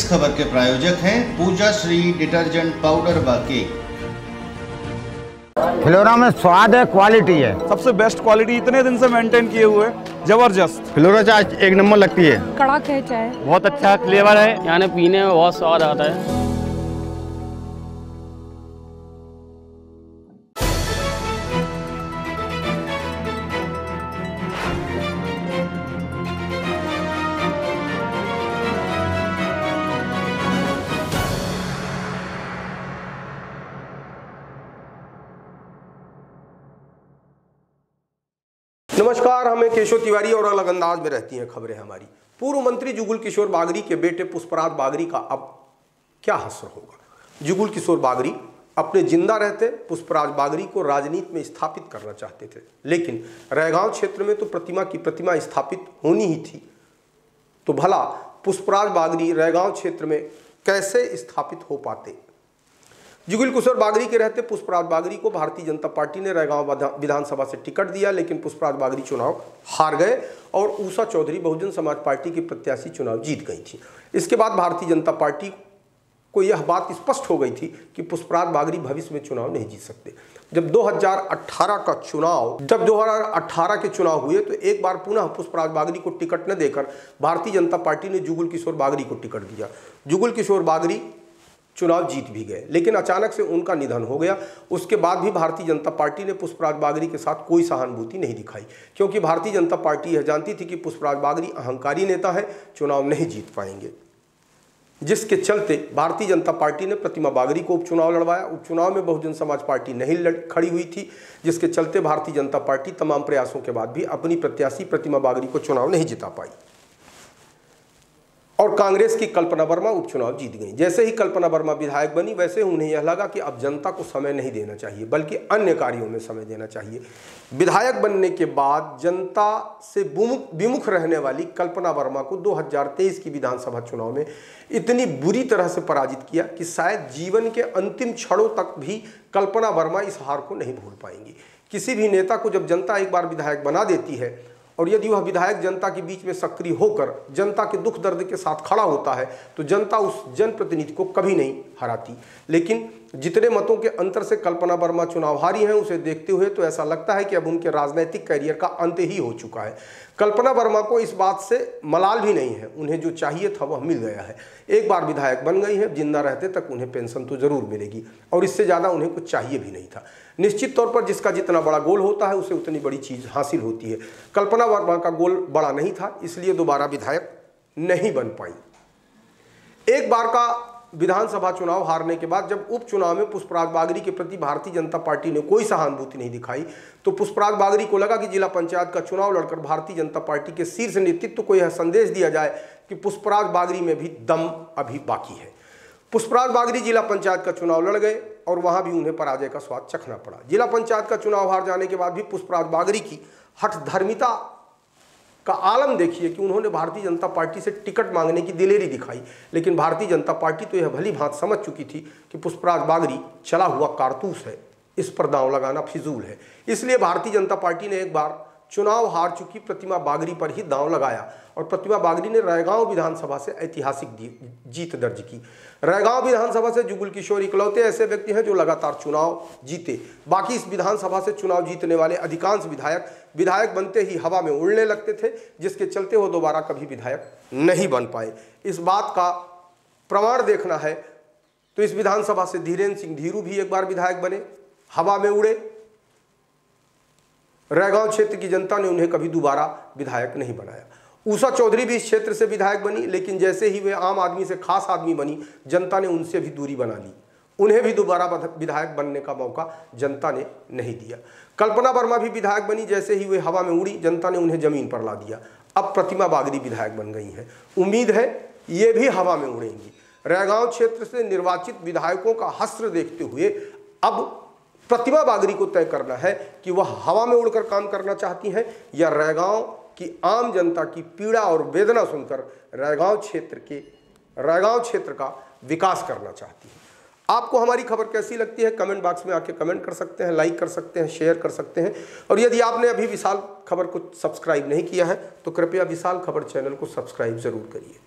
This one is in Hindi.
इस खबर के प्रायोजक हैं पूजा श्री डिटर्जेंट पाउडर व केक। फ्लोरा में स्वाद है, क्वालिटी है, सबसे बेस्ट क्वालिटी इतने दिन से मेंटेन किए हुए, जबरदस्त। फ्लोरा चाय एक नंबर लगती है, कड़क है चाय, बहुत अच्छा फ्लेवर है, यानी पीने में बहुत स्वाद आता है। नमस्कार, हमें केशव तिवारी और अलग अंदाज में रहती हैं खबरें हमारी। पूर्व मंत्री जुगल किशोर बागरी के बेटे पुष्पराज बागरी का अब क्या हश्र होगा। जुगल किशोर बागरी अपने जिंदा रहते पुष्पराज बागरी को राजनीति में स्थापित करना चाहते थे, लेकिन रैगांव क्षेत्र में तो प्रतिमा की प्रतिमा स्थापित होनी ही थी, तो भला पुष्पराज बागरी रैगांव क्षेत्र में कैसे स्थापित हो पाते। जुगल किशोर बागरी के रहते पुष्पराज बागरी को भारतीय जनता पार्टी ने रैगांव विधानसभा से टिकट दिया, लेकिन पुष्पराज बागरी चुनाव हार गए और ऊषा चौधरी बहुजन समाज पार्टी की प्रत्याशी चुनाव जीत गई थी। इसके बाद भारतीय जनता पार्टी को यह बात स्पष्ट हो गई थी कि पुष्पराज बागरी भविष्य में चुनाव नहीं जीत सकते। जब 2018 के चुनाव हुए तो एक बार पुनः पुष्पराज बागरी को टिकट न देकर भारतीय जनता पार्टी ने जुगल किशोर बागरी को टिकट दिया। जुगल किशोर बागरी चुनाव जीत भी गए, लेकिन अचानक से उनका निधन हो गया। उसके बाद भी भारतीय जनता पार्टी ने पुष्पराज बागरी के साथ कोई सहानुभूति नहीं दिखाई, क्योंकि भारतीय जनता पार्टी यह जानती थी कि पुष्पराज बागरी अहंकारी नेता है, चुनाव नहीं जीत पाएंगे। जिसके चलते भारतीय जनता पार्टी ने प्रतिमा बागरी को उपचुनाव लड़वाया। उपचुनाव में बहुजन समाज पार्टी नहीं खड़ी हुई थी, जिसके चलते भारतीय जनता पार्टी तमाम प्रयासों के बाद भी अपनी प्रत्याशी प्रतिमा बागरी को चुनाव नहीं जिता पाई और कांग्रेस की कल्पना वर्मा उपचुनाव जीत गई। जैसे ही कल्पना वर्मा विधायक बनी, वैसे उन्हें यह लगा कि अब जनता को समय नहीं देना चाहिए, बल्कि अन्य कार्यों में समय देना चाहिए। विधायक बनने के बाद जनता से विमुख रहने वाली कल्पना वर्मा को 2023 की विधानसभा चुनाव में इतनी बुरी तरह से पराजित किया कि शायद जीवन के अंतिम क्षणों तक भी कल्पना वर्मा इस हार को नहीं भूल पाएंगी। किसी भी नेता को जब जनता एक बार विधायक बना देती है और यदि वह विधायक जनता के बीच में सक्रिय होकर जनता के दुख दर्द के साथ खड़ा होता है, तो जनता उस जनप्रतिनिधि को कभी नहीं हराती। लेकिन जितने मतों के अंतर से कल्पना वर्मा चुनाव हारी हैं, उसे देखते हुए तो ऐसा लगता है कि अब उनके राजनीतिक करियर का अंत ही हो चुका है। कल्पना वर्मा को इस बात से मलाल भी नहीं है, उन्हें जो चाहिए था वह मिल गया है। एक बार विधायक बन गई है, जिंदा रहते तक उन्हें पेंशन तो जरूर मिलेगी और इससे ज़्यादा उन्हें कुछ चाहिए भी नहीं था। निश्चित तौर पर जिसका जितना बड़ा गोल होता है उसे उतनी बड़ी चीज़ हासिल होती है। कल्पना वर्मा का गोल बड़ा नहीं था, इसलिए दोबारा विधायक नहीं बन पाई। एक बार का विधानसभा चुनाव हारने के बाद जब उपचुनाव में पुष्पराज बागरी के प्रति भारतीय जनता पार्टी ने कोई सहानुभूति नहीं दिखाई, तो पुष्पराज बागरी को लगा कि जिला पंचायत का चुनाव लड़कर भारतीय जनता पार्टी के शीर्ष नेतृत्व को यह संदेश दिया जाए कि पुष्पराज बागरी में भी दम अभी बाकी है। पुष्पराज बागरी जिला पंचायत का चुनाव लड़ गए और वहां भी उन्हें पराजय का स्वाद चखना पड़ा। जिला पंचायत का चुनाव हार जाने के बाद भी पुष्पराज बागरी की हठधर्मिता का आलम देखिए कि उन्होंने भारतीय जनता पार्टी से टिकट मांगने की दिलेरी दिखाई, लेकिन भारतीय जनता पार्टी तो यह भली भांति समझ चुकी थी कि पुष्पराज बागरी चला हुआ कारतूस है, इस पर दांव लगाना फिजूल है। इसलिए भारतीय जनता पार्टी ने एक बार चुनाव हार चुकी प्रतिमा बागरी पर ही दांव लगाया और प्रतिमा बागरी ने रैगांव विधानसभा से ऐतिहासिक जीत दर्ज की। रैगांव विधानसभा से जुगल किशोर इकलौते ऐसे व्यक्ति हैं जो लगातार चुनाव जीते। बाकी इस विधानसभा से चुनाव जीतने वाले अधिकांश विधायक बनते ही हवा में उड़ने लगते थे, जिसके चलते वो दोबारा कभी विधायक नहीं बन पाए। इस बात का प्रमाण देखना है तो इस विधानसभा से धीरेन्द्र सिंह धीरू भी एक बार विधायक बने, हवा में उड़े। रैगांव क्षेत्र की जनता ने उन्हें कभी दोबारा विधायक नहीं बनाया। ऊषा चौधरी भी इस क्षेत्र से विधायक बनी, लेकिन जैसे ही वे आम आदमी से खास आदमी बनी, जनता ने उनसे भी दूरी बना ली। उन्हें भी दोबारा विधायक बनने का मौका जनता ने नहीं दिया। कल्पना वर्मा भी विधायक बनी, जैसे ही वे हवा में उड़ी, जनता ने उन्हें जमीन पर ला दिया। अब प्रतिमा बागरी विधायक बन गई हैं, उम्मीद है ये भी हवा में उड़ेंगी। रैगांव क्षेत्र से निर्वाचित विधायकों का हश्र देखते हुए अब प्रतिमा बागरी को तय करना है कि वह हवा में उड़कर काम करना चाहती हैं या रैगांव की आम जनता की पीड़ा और वेदना सुनकर रैगांव क्षेत्र का विकास करना चाहती हैं। आपको हमारी खबर कैसी लगती है कमेंट बॉक्स में आके कमेंट कर सकते हैं, लाइक कर सकते हैं, शेयर कर सकते हैं। और यदि आपने अभी विशाल खबर को सब्सक्राइब नहीं किया है तो कृपया विशाल खबर चैनल को सब्सक्राइब जरूर करिए।